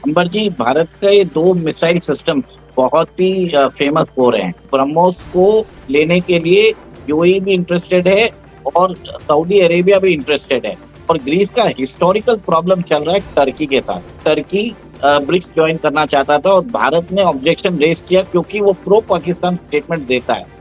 अंबर जी, भारत का ये 2 missile system बहुत ही फेमस हो रहे हैं। ब्रह्मोस को लेने के लिए यूएई भी इंटरेस्टेड है और सऊदी अरेबिया भी इंटरेस्टेड है और ग्रीस का हिस्टोरिकल प्रॉब्लम चल रहा है टर्की के साथ। टर्की ब्रिक्स जॉइन करना चाहता था और भारत ने ऑब्जेक्शन रेज़ किया क्योंकि वो प्रो पाकिस्तान स्टेटमेंट देता है।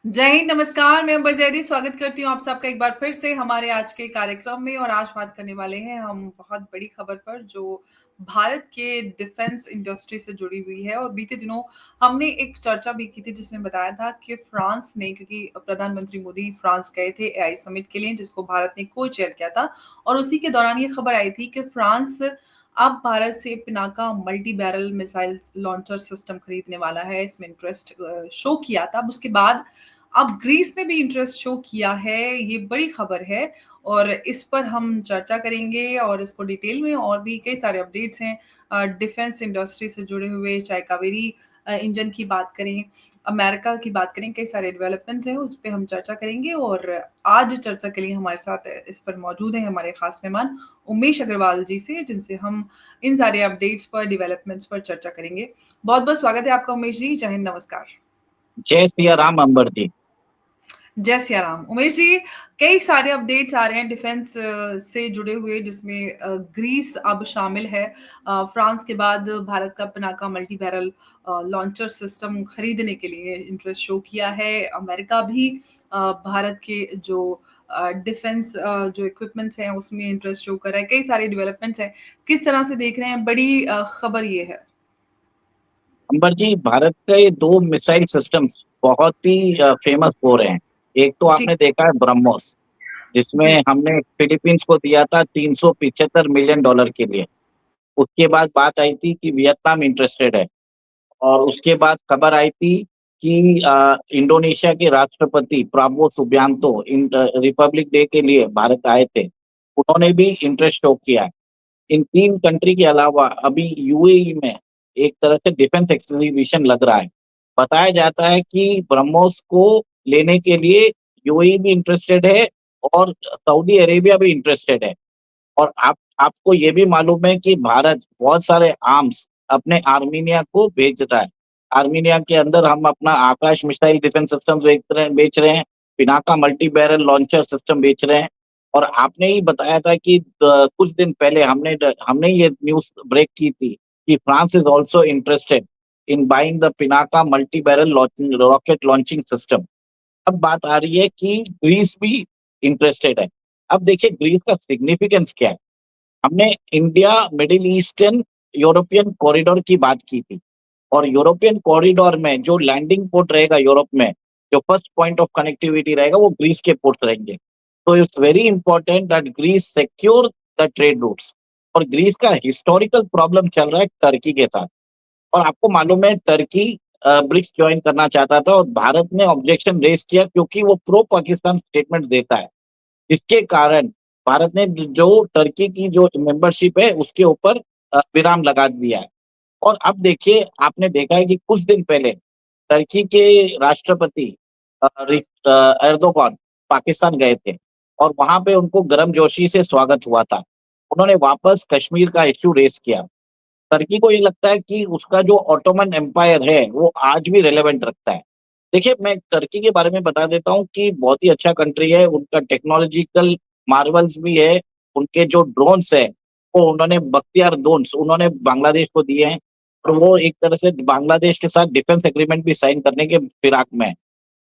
जय हिंद, नमस्कार। मैं अंबर जैदी स्वागत करती हूँ आप सबका एक बार फिर से हमारे आज के कार्यक्रम में। और आज बात करने वाले हैं हम बहुत बड़ी खबर पर जो भारत के डिफेंस इंडस्ट्री से जुड़ी हुई है। और बीते दिनों हमने एक चर्चा भी की थी जिसमें बताया था कि फ्रांस ने, क्योंकि प्रधानमंत्री मोदी फ्रांस गए थे एआई समिट के लिए जिसको भारत ने को चेयर किया था, और उसी के दौरान ये खबर आई थी कि फ्रांस अब भारत से Pinaka multi barrel missile launcher system खरीदने वाला है। इसमें इंटरेस्ट शो किया था। अब उसके बाद अब ग्रीस ने भी इंटरेस्ट शो किया है। ये बड़ी खबर है और इस पर हम चर्चा करेंगे और इसको डिटेल में, और भी कई सारे अपडेट्स हैं डिफेंस इंडस्ट्री से जुड़े हुए, चाहे कावेरी इंजन की बात करें, अमेरिका की बात करें, कई सारे डेवलपमेंट्स हैं उस पे हम चर्चा करेंगे। और आज चर्चा के लिए हमारे साथ इस पर मौजूद हैं हमारे खास मेहमान उमेश अग्रवाल जी से, जिनसे हम इन सारे अपडेट्स पर, डेवलपमेंट्स पर चर्चा करेंगे। बहुत बहुत स्वागत है आपका उमेश जी। जय हिंद, नमस्कार। जय सिया राम अंबर जी। जय सिया राम। उमेश जी, कई सारे अपडेट्स आ रहे हैं डिफेंस से जुड़े हुए, जिसमें ग्रीस अब शामिल है। फ्रांस के बाद भारत का Pinaka multi barrel launcher system खरीदने के लिए इंटरेस्ट शो किया है। अमेरिका भी भारत के जो डिफेंस जो इक्विपमेंट्स हैं उसमें इंटरेस्ट शो कर रहा है। कई सारे डेवलपमेंट्स हैं। किस तरह से देख रहे हैं? बड़ी खबर ये है। अंबर जी, भारत का ये 2 मिसाइल सिस्टम बहुत ही फेमस हो रहे हैं। एक तो जी, आपने देखा है ब्रह्मोस, जी। जिसमें हमने फिलीपींस को दिया था $375 मिलियन के लिए। उसके बाद बात आई थी कि वियतनाम इंटरेस्टेड है और उसके बाद खबर आई थी कि इंडोनेशिया के राष्ट्रपति प्राबो सुबियांतो रिपब्लिक डे के लिए भारत आए थे। उन्होंने भी इंटरेस्ट शो किया है। इन 3 कंट्री के अलावा अभी यूएई में एक तरह से डिफेंस एक्सहिबिशन लग रहा है। बताया जाता है कि ब्रह्मोस को लेने के लिए यूएई भी इंटरेस्टेड है और सऊदी अरेबिया भी इंटरेस्टेड है। और आपको ये भी मालूम है कि भारत बहुत सारे आर्म्स अपने आर्मीनिया को भेज रहा है। आर्मीनिया के अंदर हम अपना आकाश मिसाइल डिफेंस सिस्टम बेच रहे हैं, Pinaka multi barrel launcher system बेच रहे हैं। और आपने ही बताया था कि कुछ दिन पहले हमने ये न्यूज़ ब्रेक की थी कि France is also interested in buying the Pinaka multi barrel launching rocket launching system. अब बात आ रही है कि ग्रीस भी इंटरेस्टेड है। अब देखिए ग्रीस का सिग्निफिकेंस क्या है? हमने India middle eastern European corridor की बात की थी और यूरोपियन कॉरिडोर में जो लैंडिंग पोर्ट रहेगा यूरोप में, जो फर्स्ट पॉइंट ऑफ कनेक्टिविटी रहेगा वो ग्रीस के पोर्ट्स रहेंगे। तो it's very important that Greece secure the trade routes. और ग्रीस का हिस्टोरिकल प्रॉब्लम चल रहा है टर्की के साथ। और आपको मालूम है टर्की ब्रिक्स जॉइन करना चाहता था और भारत ने ऑब्जेक्शन रेज़ किया क्योंकि वो प्रो पाकिस्तान स्टेटमेंट देता है। इसके कारण भारत ने जो टर्की की जो मेंबरशिप है उसके ऊपर विराम लगा दिया है। और अब देखिए आपने देखा है कि कुछ दिन पहले टर्की के राष्ट्रपति एर्दोगान पाकिस्तान गए थे और वहां पे उनको गर्मजोशी से स्वागत हुआ था। उन्होंने वापस कश्मीर का इश्यू रेज किया। टर्की को ये लगता है कि उसका जो ऑटोमन एम्पायर है वो आज भी रिलेवेंट रखता है। देखिए मैं टर्की के बारे में बता देता हूँ कि बहुत ही अच्छा कंट्री है, उनका टेक्नोलॉजिकल मार्वल्स भी है, उनके जो ड्रोन्स है वो उन्होंने बख्तियार ड्रोन्स उन्होंने बांग्लादेश को दिए हैं और वो एक तरह से बांग्लादेश के साथ डिफेंस एग्रीमेंट भी साइन करने के फिराक में है।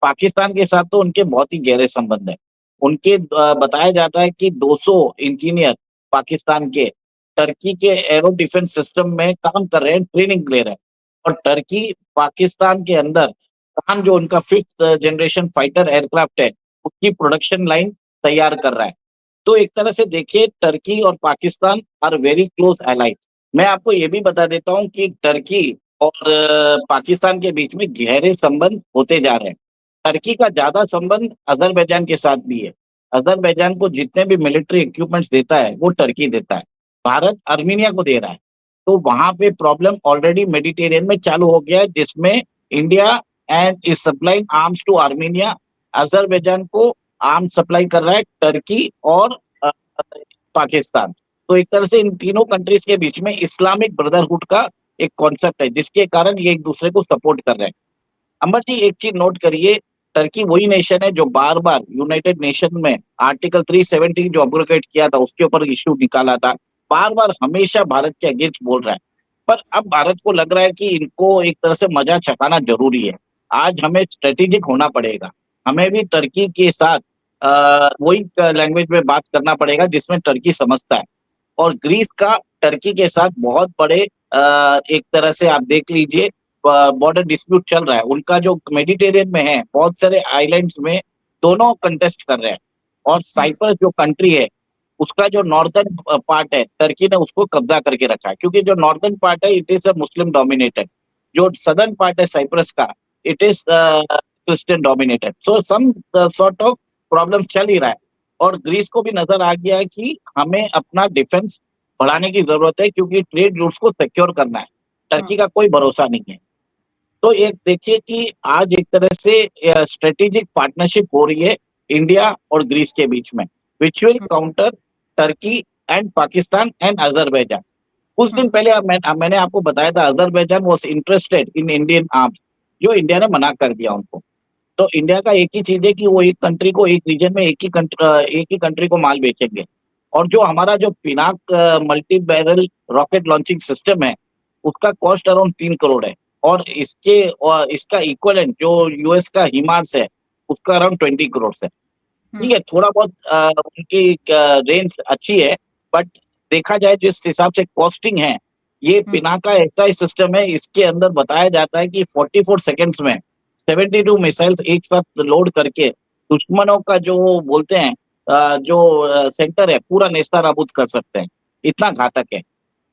पाकिस्तान के साथ तो उनके बहुत ही गहरे संबंध है। उनके बताया जाता है कि 200 इंजीनियर पाकिस्तान के टर्की के एरो डिफेंस सिस्टम में काम कर रहे हैं, ट्रेनिंग ले रहे हैं। और टर्की पाकिस्तान के अंदर खान जो उनका 5th जनरेशन फाइटर एयरक्राफ्ट है, उसकी प्रोडक्शन लाइन तैयार कर रहा है। तो एक तरह से देखिए टर्की और Pakistan are very close allies. मैं आपको ये भी बता देता हूँ कि टर्की और पाकिस्तान के बीच में गहरे संबंध होते जा रहे हैं। टर्की का ज़्यादा संबंध अज़रबैजान के साथ भी है। अज़रबैजान को जितने भी मिलिट्री इक्विपमेंट्स देता है, वो टर्की देता है। भारत आर्मीनिया को दे रहा है। तो वहाँ पे प्रॉब्लम ऑलरेडी मेडिटेरियन में चालू हो गया है जिसमें India and is supplying arms to Armenia. Azerbaijan को आर्म्स सप्लाई कर रहा है टर्की और पाकिस्तान। तो एक तरह से इन तीनों कंट्रीज के बीच में इस्लामिक ब्रदरहुड का एक कॉन्सेप्ट है, जिसके कारण ये एक दूसरे को सपोर्ट कर रहे हैं। अंबर जी, एक चीज नोट करिए, टर्की वही नेशन है जो बार बार यूनाइटेड नेशन में आर्टिकल 370 जो अब्रोगेट किया था, उसके ऊपर इश्यू निकाला था, बार बार हमेशा भारत के अगेंस्ट बोल रहा है। पर अब भारत को लग रहा है कि इनको एक तरह से मजा चखाना जरूरी है। आज हमें स्ट्रेटेजिक होना पड़ेगा। हमें भी टर्की के साथ वही लैंग्वेज में बात करना पड़ेगा जिसमें टर्की समझता है। और ग्रीस का टर्की के साथ बहुत बड़े एक तरह से आप देख लीजिए बॉर्डर डिस्प्यूट चल रहा है। उनका जो मेडिटेरियन में है, बहुत सारे आइलैंड्स में दोनों कंटेस्ट कर रहे हैं। और हुँ, साइप्रस जो कंट्री है, उसका जो नॉर्दर्न पार्ट है, टर्की ने उसको कब्जा करके रखा है, क्योंकि जो नॉर्दर्न पार्ट है it is a Muslim dominated, जो सदर्न पार्ट है साइप्रस का, it is Christian dominated. So some sort of problem चल ही रहा है। और ग्रीस को भी नजर आ गया है कि हमें अपना डिफेंस बढ़ाने की जरूरत है, क्योंकि ट्रेड रूट्स को सिक्योर करना है। हुँ, टर्की का कोई भरोसा नहीं है। तो एक देखिए कि आज एक तरह से स्ट्रेटेजिक पार्टनरशिप हो रही है इंडिया और ग्रीस के बीच में, which will hmm, counter Turkey and Pakistan and Azerbaijan. कुछ हुँ, दिन पहले मैंने आपको बताया था Azerbaijan was interested in Indian arms, जो इंडिया ने मना कर दिया उनको। तो इंडिया का एक ही चीज है कि वो एक कंट्री को, एक रीजन में एक ही कंट्री को माल बेचेंगे। और जो हमारा जो Pinaka multi barrel rocket launching system है, उसका कॉस्ट अराउंड 3 करोड़ है। और इसका इक्वलेंट जो यूएस का हिमार्स है, उसका अराउंड 20 करोड़ है। हुँ, ठीक है, थोड़ा बहुत उनकी रेंज अच्छी है, बट देखा जाए जिस हिसाब से कॉस्टिंग है, ये हुँ, पिनाका ऐसा ही सिस्टम है, इसके अंदर बताया जाता है कि 44 सेकेंड्स में 72 मिसाइल्स एक साथ लोड करके दुश्मनों का जो वो बोलते हैं जो सेंटर है पूरा नेस्ता नाबूद कर सकते हैं। इतना घातक है।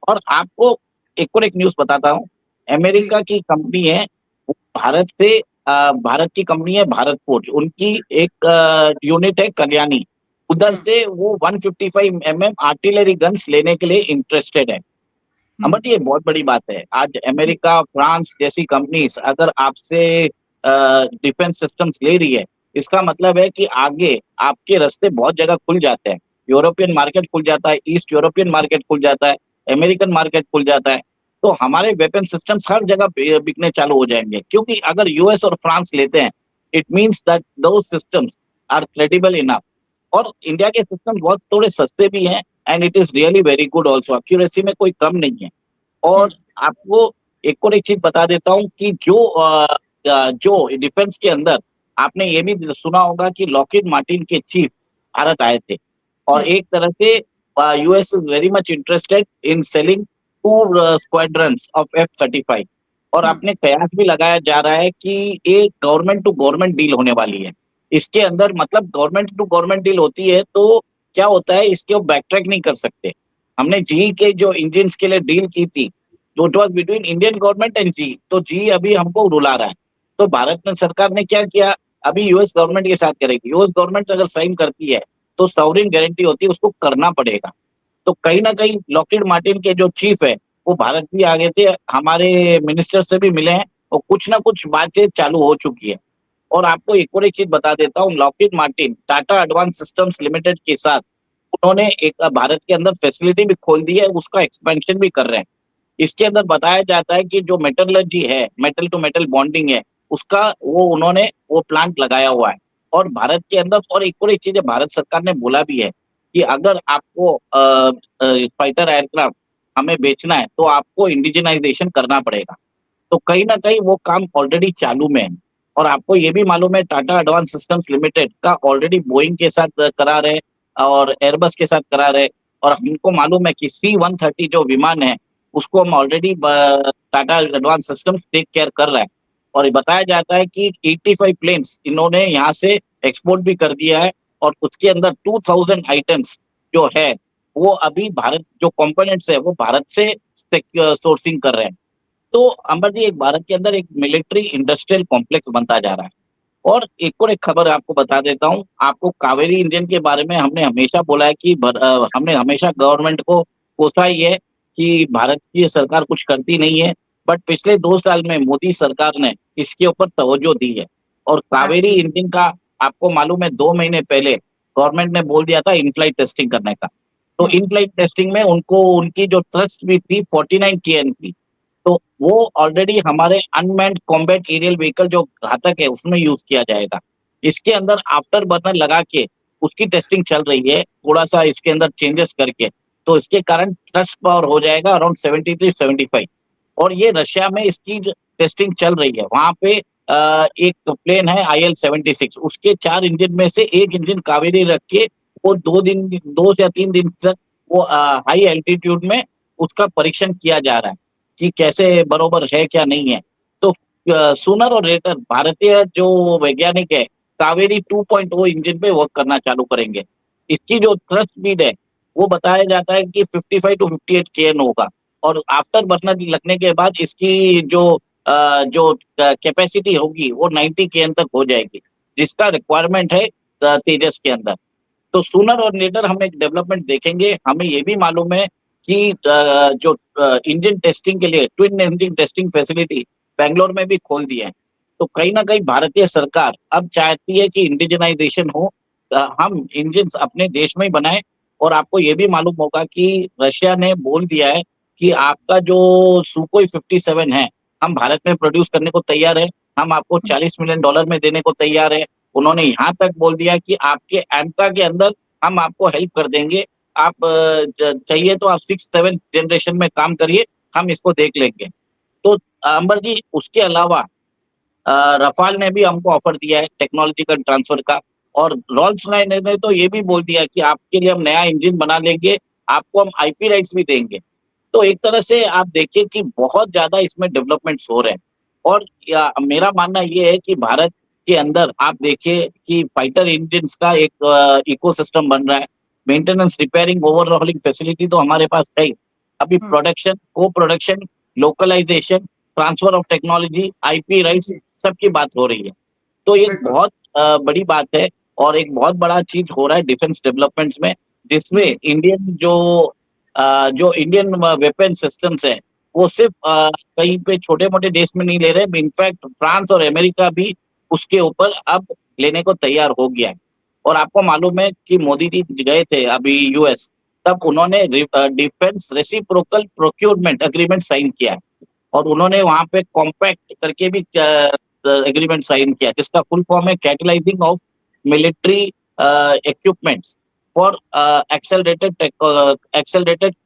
और आपको एक और एक न्यूज़ बताता हूँ, जी, अमेरिका की कंपनी है, वो भारत की कंपनी है भारत फोर्ज, उनकी एक यूनिट है कल्याणी, उधर हुँ, से वो 155 आर्टिलरी गन्स लेने के लिए इंटरेस्टेड है। हुँ, अमर, ये बहुत बड़ी बात है। आज अमेरिका, फ्रांस जैसी कंपनीज अगर आपसे डिफेंस सिस्टम्स ले रही है, इसका मतलब है कि आगे आपके रास्ते बहुत जगह खुल जाते हैं। यूरोपियन मार्केट खुल जाता है, ईस्ट यूरोपियन मार्केट खुल जाता है, अमेरिकन मार्केट खुल जाता है। तो हमारे वेपन सिस्टम्स हर जगह बिकने चालू हो जाएंगे, क्योंकि अगर यूएस और फ्रांस लेते हैं, it means that those systems are credible enough. और इंडिया के सिस्टम बहुत थोड़े सस्ते भी हैं, and it is really very good also, accuracy में कोई कम नहीं है। हुँ, और आपको एक और एक चीज बता देता हूँ कि जो डिफेंस के अंदर आपने ये भी सुना होगा कि लॉकहीड मार्टिन के चीफ भारत आए थे। और हुँ, एक तरह से US is very much interested in selling 2 squadrons of F-35। और हुँ, अपने कयास भी लगाया जा रहा है कि ये गवर्नमेंट टू गवर्नमेंट डील होने वाली है। इसके अंदर मतलब गवर्नमेंट टू गवर्नमेंट डील होती है तो क्या होता है, इसके वो बैक ट्रैक नहीं कर सकते। हमने जी के जो इंजन के लिए डील की थी, जो it was between Indian government and GE, तो जी अभी हमको रुला रहा है। तो भारत में सरकार ने क्या किया, अभी यूएस गवर्नमेंट के साथ करेगी। यूएस गवर्नमेंट अगर साइन करती है तो सॉवरेन गारंटी होती है, उसको करना पड़ेगा। तो कहीं ना कहीं लॉकहीड मार्टिन के जो चीफ है, वो भारत भी आ गए थे, हमारे मिनिस्टर से भी मिले हैं, और कुछ ना कुछ बातचीत चालू हो चुकी है। और आपको एक और एक चीज बता देता हूँ, Lockheed Martin Tata advanced systems limited के साथ उन्होंने एक भारत के अंदर फैसिलिटी भी खोल दी है, उसका एक्सपेंशन भी कर रहे हैं। इसके अंदर बताया जाता है कि जो मेटलर्जी है, मेटल टू मेटल बॉन्डिंग है, उसका वो उन्होंने वो प्लांट लगाया हुआ है। और भारत के अंदर और एक और एक चीज है, भारत सरकार ने बोला भी है कि अगर आपको फाइटर एयरक्राफ्ट हमें बेचना है तो आपको इंडिजिनाइजेशन करना पड़ेगा। तो कहीं न कहीं वो काम ऑलरेडी चालू में है। और आपको ये भी मालूम है टाटा एडवांस सिस्टम्स लिमिटेड का ऑलरेडी बोइंग के साथ करार है, और एयरबस के साथ करार है। और हमको मालूम है कि C-130 जो विमान है, उसको हम already Tata advanced systems take care कर रहा है। और ये बताया जाता है कि 85 प्लेन्स इन्होंने यहाँ से एक्सपोर्ट भी कर दिया है। और उसके अंदर 2000 आइटम्स जो है, वो अभी भारत जो कंपोनेंट्स है वो भारत से सोर्सिंग कर रहे हैं। तो अंबर जी, एक भारत के अंदर एक मिलिट्री इंडस्ट्रियल कॉम्प्लेक्स बनता जा रहा है। और एक और एक खबर आपको बता देता हूँ, आपको कावेरी इंजन के बारे में हमने हमेशा बोला है कि हमने हमेशा गवर्नमेंट को कोसा ही है कि भारत की सरकार कुछ करती नहीं है। बट पिछले 2 साल में मोदी सरकार ने इसके ऊपर तवज्जो दी है। और कावेरी एब्सोल्यूटली, इंजन का आपको मालूम है, 2 महीने पहले गवर्नमेंट ने बोल दिया था इन फ्लाइट टेस्टिंग करने का। तो हुँ, इन फ्लाइट टेस्टिंग में उनको उनकी जो थ्रस्ट भी थी 49 केएन की, तो वो ऑलरेडी हमारे अनमैन्ड कॉम्बैट एरियल व्हीकल जो घातक है उसमें यूज़ किया जाएगा। इसके अंदर आफ्टर बर्नर लगा के उसकी टेस्टिंग चल रही है, थोड़ा-सा इसके अंदर चेंजेस करके, तो इसके कारण थ्रस्ट पावर हो जाएगा अराउंड 73-75 और ये रशिया में इसकी टेस्टिंग चल रही है। वहाँ पे एक प्लेन है IL-76 उसके 4 इंजन में से 1 इंजन कावेरी रख के वो 2 से या 3 दिन तक वो हाई एल्टीट्यूड में उसका परीक्षण किया जा रहा है, कि कैसे बरोबर है क्या नहीं है। तो सूनर और लेटर भारतीय जो वैज्ञानिक है, कावेरी 2.0 इंजन पे वर्क करना चालू करेंगे। इसकी जो थ्रस्ट स्पीड है, वो बताया जाता है कि 55 टू 58 केएन होगा और आफ्टर बर्नर लगने के बाद इसकी जो कैपेसिटी होगी वो 90 केएन तक हो जाएगी, जिसका रिक्वायरमेंट है तेजस के अंदर। तो सूनर और लेटर हम एक डेवलपमेंट देखेंगे। हमें ये भी मालूम है कि जो इंजन टेस्टिंग के लिए twin engine testing facility Bangalore में भी खोल दिए हैं। तो कहीं न कहीं भारतीय सरकार अब चाहती है कि इंडिजिनाइज़ेशन हो, हम इंजन्स अपने देश में ही बनाएँ और आपको ये भी मालूम होगा कि रशिया ने बोल दिया है कि आपका जो सुकोई 57 है, हम भारत में प्रोड्यूस करने को तैयार हैं। हम आपको हुँ, $40 मिलियन में देने को तैयार हैं। उन्होंने यहाँ तक बोल दिया कि आपके एमका के अंदर हम आपको हेल्प कर देंगे। आप चाहिए तो आप 6-7 जनरेशन में काम करिए, हम इसको देख लेंगे। तो अंबर जी उसके अलावा रफाल ने भी हमको ऑफर दिया है टेक्नोलॉजिकल ट्रांसफर का और रोल्स रॉयस ने तो ये भी बोल दिया कि आपके लिए हम नया इंजन बना लेंगे, आपको हम आईपी राइट्स भी देंगे। तो एक तरह से आप देखिए कि बहुत ज़्यादा इसमें डेवलपमेंट्स हो रहे हैं और मेरा मानना ये है कि भारत के अंदर आप देखिए कि फाइटर इंजन्स का एक इकोसिस्टम बन रहा है। मेंटेनेंस, रिपेयरिंग, ओवरहॉलिंग फैसिलिटी तो हमारे पास है ही। अभी हुँ, production, co-production, localisation, transfer of technology, IP rights GE, सबकी बात हो रही है। तो ये एक बिल्कुल। बहुत बड़ी बात है और एक बहुत बड़ा चीज़ हो रहा है डिफेंस डेवलपमेंट्स में, जिसमें हुँ, जो इंडियन वेपन सिस्टम्स हैं, वो सिर्फ़ कहीं पे छोटे-मोटे देश में नहीं ले रहे, इनफैक्ट फ्रांस और अमेरिका भी उसके ऊपर अब लेने को तैयार हो गया है। और आपको मालूम है कि मोदी जी गए थे अभी यूएस, तब उन्होंने defence reciprocal procurement agreement sign किया है। और उन्होंने वहाँ पे कॉम्पैक्ट करके भी एग्रीमेंट साइन किया, जिसका फुल फॉर्म है catalysing of military equipments for accelerated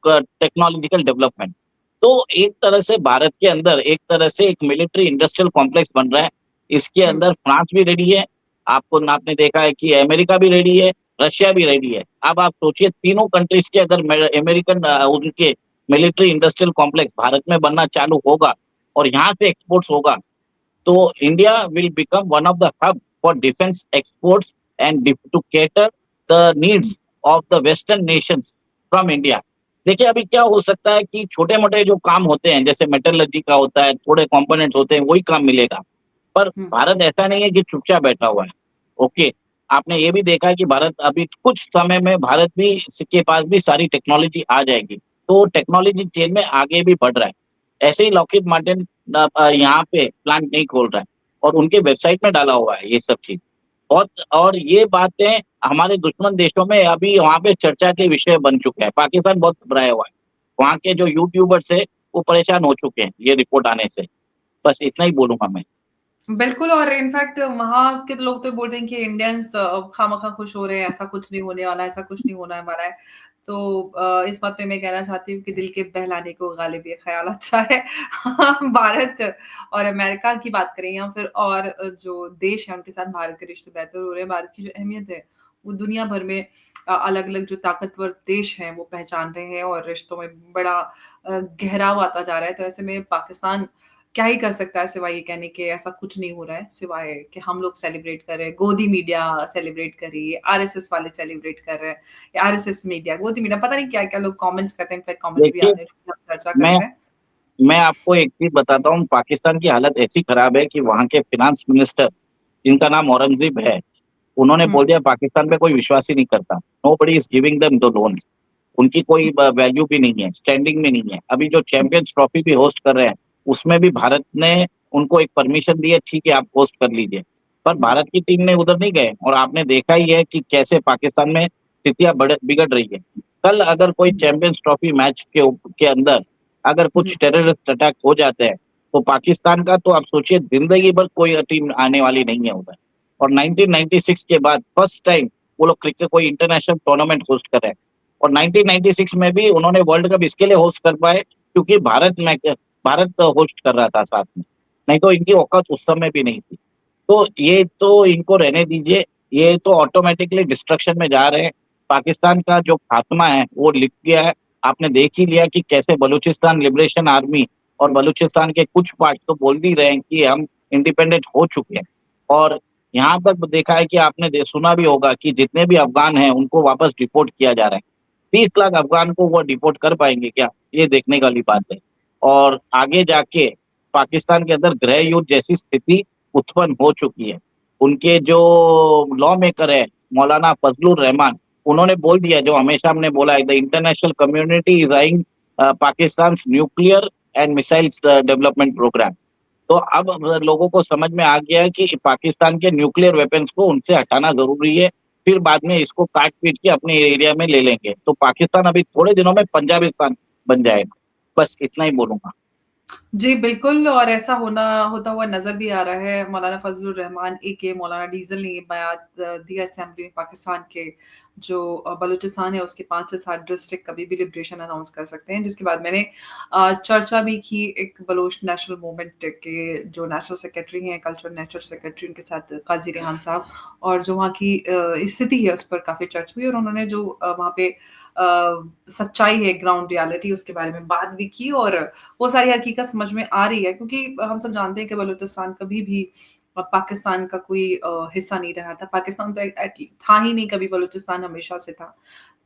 technological development. तो एक तरह से भारत के अंदर एक तरह से एक मिलिट्री इंडस्ट्रियल कॉम्प्लेक्स बन रहा है। इसके हुँ, अंदर फ्रांस भी रेडी है, आपने देखा है कि अमेरिका भी रेडी है, रशिया भी रेडी है। अब आप सोचिए तीनों कंट्रीज़ के अगर अमेरिकन उनके मिलिट्री इंडस्ट्रियल कॉम्प्लेक्स भारत में बनना चालू होगा और यहाँ से एक्सपोर्ट्स होगा, तो India will become one of the hub for defence exports and to cater the uh, needs of the western nations from India. देखिए अभी क्या हो सकता है कि छोटे-मोटे जो काम होते हैं, जैसे मेटलर्जी का होता है, थोड़े कंपोनेंट्स होते हैं, वही काम मिलेगा। पर हुँ, भारत ऐसा नहीं है कि चुपचाप बैठा हुआ है। ओके, आपने ये भी देखा है कि भारत अभी कुछ समय में भारत भी के पास भी सारी टेक्नोलॉजी आ जाएगी। तो टेक्नोलॉजी चेन में आगे भी बढ़ रहा है। ऐसे ही लॉकहीड मार्टिन यहाँ पे प्लांट नहीं खोल रहा है और उनके वेबसाइट में डाला हुआ है ये सब चीज़। और ये बातें हमारे दुश्मन देशों में अभी वहाँ पे चर्चा के विषय बन चुके हैं। पाकिस्तान बहुत घबराया हुआ है। वहाँ के जो यूट्यूबर्स हैं, वो परेशान हो चुके हैं, ये रिपोर्ट आने से। बस इतना ही बोलूँगा मैं। बिल्कुल और इनफैक्ट वहाँ के लोग तो बोलते हैं कि इंडियंस खामखा खुश हो रहे हैं, ऐसा कुछ नहीं होने वाला है, ऐसा कुछ नहीं होने वाला है। तो इस बात पे मैं कहना चाहती हूँ कि दिल के बहलाने को गालिब ये ख़याल अच्छा है। भारत और अमेरिका की बात करें या फिर और जो देश हैं उनके साथ भारत के रिश्ते बेहतर हो रहे हैं। भारत की जो अहमियत है, वो दुनिया भर में अलग-अलग जो ताकतवर देश हैं, वो पहचान रहे हैं और रिश्तों में बड़ा गहराव आता जा रहा है। तो ऐसे में पाकिस्तान क्या ही कर सकता है सिवाय ये कहने के ऐसा कुछ नहीं हो रहा है, सिवाय कि हम लोग सेलिब्रेट कर रहे हैं, गोदी मीडिया सेलिब्रेट कर रही है, आरएसएस वाले सेलिब्रेट कर रहे हैं, या आरएसएस मीडिया, गोदी मीडिया पता नहीं क्या-क्या लोग कमेंट्स करते हैं, इनफैक्ट कमेंट्स भी देखिए, आते हैं, हम चर्चा मैं करते हैं। मैं आपको एक चीज़ बताता हूँ, पाकिस्तान की हालत ऐसी खराब है कि वहाँ के फाइनेंस मिनिस्टर, जिनका नाम औरंगज़ेब है, उन्होंने हुँ, बोल दिया पाकिस्तान पे कोई विश्वास ही नहीं करता। Nobody is giving them the loans. उनकी कोई वैल्यू भी नहीं है, स्टैंडिंग में नहीं है। अभी जो हुँ, चैंपियंस ट्रॉफी भी होस्ट कर रहे हैं, उसमें भी भारत ने उनको एक परमिशन दी है, ठीक है आप होस्ट कर लीजिए। पर हुँ, भारत की टीम ने उधर नहीं गए और आपने देखा ही है कि कैसे पाकिस्तान में स्थितियां बिगड़ रही है। कल अगर कोई चैंपियंस ट्रॉफी मैच के अंदर अगर कुछ टेररिस्ट अटैक हो जाते हैं तो पाकिस्तान का तो आप सोचिए जिंदगी भर कोई टीम आने वाली नहीं है उधर। और 1996 के बाद फर्स्ट टाइम वो लोग क्रिकेट कोई इंटरनेशनल टूर्नामेंट होस्ट कर रहे हैं। और 1996 में भी उन्होंने वर्ल्ड कप इसके लिए होस्ट कर पाए क्योंकि भारत होस्ट कर रहा था साथ में, नहीं तो इनकी औकात उस समय भी नहीं थी। तो ये तो इनको रहने दीजिए, ये तो ऑटोमेटिकली डिस्ट्रक्शन में जा रहे हैं। पाकिस्तान का जो खात्मा है वो लिख गया है। आपने देख ही लिया कि कैसे बलूचिस्तान लिबरेशन आर्मी और बलूचिस्तान के कुछ पार्ट तो बोल भी रहे हैं कि हम इंडिपेंडेंट हो चुके हैं। और यहाँ तक देखा है कि आपने सुना भी होगा कि जितने भी अफगान हैं उनको वापस डिपोर्ट किया जा रहा है। 30 लाख अफगान को वो डिपोर्ट कर पाएंगे क्या, ये देखने वाली बात है। और आगे जाके पाकिस्तान के अंदर गृह युद्ध जैसी स्थिति उत्पन्न हो चुकी है। उनके जो लॉ मेकर है मौलाना फजलुर रहमान, उन्होंने बोल दिया जो हमेशा हमने बोला है, the international community is eyeing Pakistan nuclear and missiles development programme. तो अब लोगों को समझ में आ गया है कि पाकिस्तान के न्यूक्लियर वेपन्स को उनसे हटाना जरूरी है, फिर बाद में इसको काट पीट के अपने एरिया में ले लेंगे। तो पाकिस्तान अभी थोड़े दिनों में पंजाबिस्तान बन जाएगा। बस इतना ही बोलूंगा। जी, बिल्कुल और ऐसा होता हुआ नज़र भी आ रहा है। मौलाना फज़लुर रहमान एके मौलाना डीज़ल ने ये बयान दिया असेंबली में पाकिस्तान के जो बलूचिस्तान है उसके 5 से 7 डिस्ट्रिक्ट कभी भी लिबरेशन अनाउंस कर सकते हैं। जिसके बाद मैंने चर्चा भी की एक बलोच नेशनल मूवमेंट के जो नेशनल सेक्रेटरी हैं, कल्चरल नेशनल सेक्रेटरी उनके साथ काज़ी रेहान साहब और जो वहाँ की स्थिति है उस पर काफ़ी चर्चा हुई और उन्होंने जो वहाँ पे सच्चाई है ग्राउंड रियलिटी उसके बारे में बात भी की और वो सारी हकीकत समझ में आ रही है क्योंकि हम सब जानते हैं कि बलूचिस्तान कभी भी पाकिस्तान का कोई हिस्सा नहीं रहा था। पाकिस्तान तो था ही नहीं कभी, बलूचिस्तान हमेशा से था।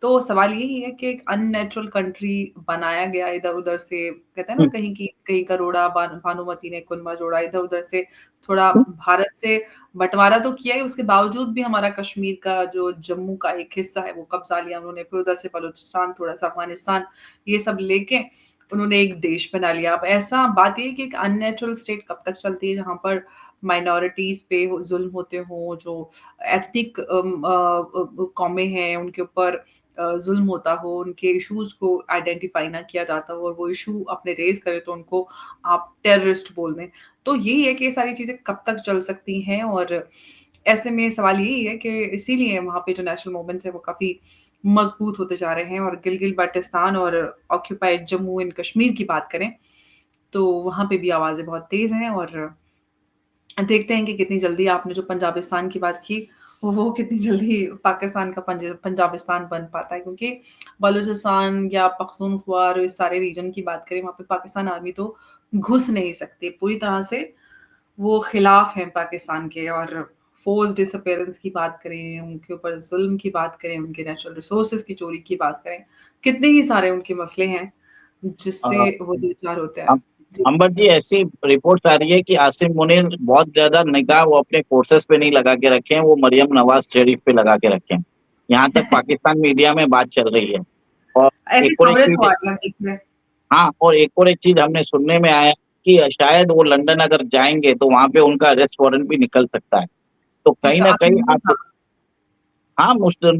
तो सवाल यही है कि एक अननेचुरल कंट्री बनाया गया इधर-उधर से, कहते हैं ना कहीं का रोड़ा भानुमति ने कुनबा जोड़ा, इधर-उधर से थोड़ा भारत से बँटवारा तो किया है, उसके बावजूद भी हमारा कश्मीर का जो जम्मू का एक हिस्सा है वो कब्ज़ा लिया उन्होंने, फिर उधर से बलूचिस्तान, थोड़ा-सा अफ़गानिस्तान, ये सब लेके उन्होंने एक देश बना लिया। अब ऐसा बात ये है कि एक अननेचुरल स्टेट कब तक चलती है जहाँ पर माइनॉरिटीज़ पे ज़ुल्म होते हों, जो एथनिक कौमें हैं उनके ऊपर ज़ुल्म होता हो, उनके इश्यूज़ को आइडेंटिफ़ाई ना किया जाता हो और वो इश्यू अपने रेज़ करें तो उनको आप टेररिस्ट बोल दें। तो यही है कि ये सारी चीज़ें कब तक चल सकती हैं और ऐसे में सवाल यही है कि इसीलिए वहाँ पे जो नेशनल मूवमेंट्स हैं वो काफ़ी मज़बूत होते जा रहे हैं और गिलगित-बाल्टिस्तान और ऑक्यूपाइड जम्मू एंड कश्मीर की बात करें, तो वहाँ पे भी आवाज़ें बहुत तेज़ हैं और देखते हैं कि कितनी जल्दी आपने जो पंजाबिस्तान की बात की, वो कितनी जल्दी पाकिस्तान का पंजाबिस्तान बन पाता है क्योंकि बलूचिस्तान या पख्तूनख्वा और इस सारे रीजन की बात करें, वहाँ पे पाकिस्तान आर्मी तो घुस नहीं सकती। पूरी तरह से वो खिलाफ हैं पाकिस्तान के और फ़ोर्स्ड डिसअपीयरेंस की बात करें, उनके ऊपर ज़ुल्म की बात करें, उनके नेचुरल रिसोर्सेज़ की चोरी की बात करें, कितने ही सारे उनके मसले हैं, जिससे वो 2-4 होते हैं। अ, जी। अंबर जी, ऐसी रिपोर्ट्स आ रही है कि आसिम मुनीर बहुत ज्यादा निगाह वो अपने फोर्सेस पे नहीं लगा के रखे हैं, वो मरियम नवाज शरीफ पे लगा के रखे हैं। यहाँ तक पाकिस्तान मीडिया में बात चल रही है। और ऐसी एक और एक खबरें तो चीज, आ रही हैं बीच में। हाँ, और एक और एक चीज हमने सुनने में आया कि शायद वो लंदन अगर जाएंगे तो वहां पे उनका अरेस्ट वारंट भी निकल सकता है। तो कहीं किसका ना आसिम कहीं मुनीर आप, का? हाँ,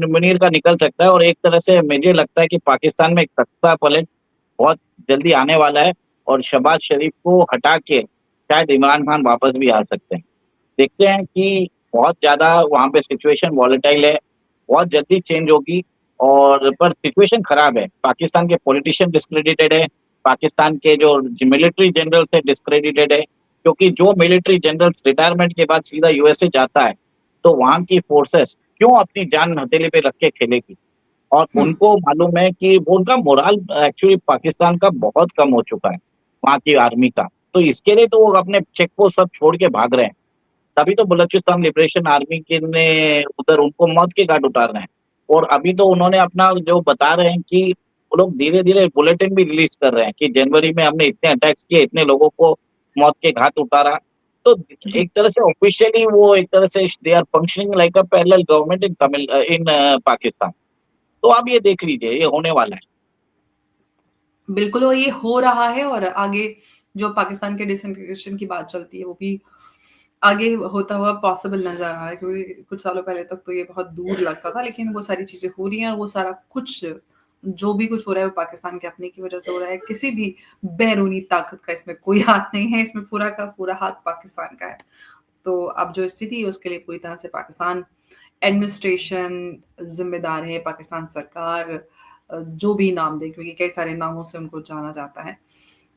मुनीर का निकल सकता है। और एक तरह से मुझे लगता है कि पाकिस्तान में एक तख्ता पलट बहुत जल्दी आने वाला है और शहबाज शरीफ को हटा के शायद इमरान खान वापस भी आ सकते हैं। देखते हैं कि बहुत ज्यादा वहां पे सिचुएशन वॉलेटाइल है, बहुत जल्दी चेंज होगी। और पर सिचुएशन खराब है, पाकिस्तान के पॉलिटिशियन डिस्क्रेडिटेड है, पाकिस्तान के जो मिलिट्री जनरल से डिस्क्रेडिटेड है, क्योंकि जो मिलिट्री जनरल रिटायरमेंट के बाद सीधा यूएसए जाता है तो वहां की फोर्सेस क्यों अपनी जान हथेली पे रख के खेलेगी। और हुँ। उनको मालूम है कि वो उनका मोराल एक्चुअली पाकिस्तान का बहुत कम हो चुका है, वहाँ की आर्मी का। तो इसके लिए तो वो अपने चेक पोस्ट सब छोड़ के भाग रहे हैं। तभी तो बलूचिस्तान लिबरेशन आर्मी के ने उधर उनको मौत के घाट उतार रहे हैं। और अभी तो उन्होंने अपना जो बता रहे हैं कि वो लोग धीरे धीरे बुलेटिन भी रिलीज कर रहे हैं कि जनवरी में हमने इतने अटैक्स किए, इतने लोगों को मौत के घाट उतारा। तो जी। एक तरह से ऑफिशियली वो एक तरह से they are functioning like a parallel government in Tamil in Pakistan. तो आप ये देख लीजिए, ये होने वाला है। बिल्कुल और ये हो रहा है और आगे जो पाकिस्तान के डिसइंटीग्रेशन की बात चलती है, वो भी आगे होता हुआ पॉसिबल नज़र आ रहा है, क्योंकि कुछ सालों पहले तक तो ये बहुत दूर लगता था, लेकिन वो सारी चीज़ें हो रही हैं और वो सारा कुछ जो भी कुछ हो रहा है वो पाकिस्तान के अपने की वज़ह से हो रहा है। किसी भी बैरूनी ताकत का इसमें कोई हाथ नहीं है, इसमें पूरा का पूरा हाथ पाकिस्तान का है। तो अब जो स्थिति है उसके लिए पूरी तरह से पाकिस्तान एडमिनिस्ट्रेशन ज़िम्मेदार है, पाकिस्तान सरकार जो भी नाम दें, क्योंकि कई सारे नामों से उनको जाना जाता है।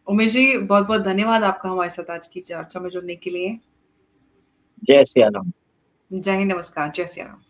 उमेश जी, बहुत-बहुत धन्यवाद आपका हमारे साथ आज की चर्चा में जुड़ने के लिए। जय सिया राम। जय हिंद, नमस्कार, जय सिया राम।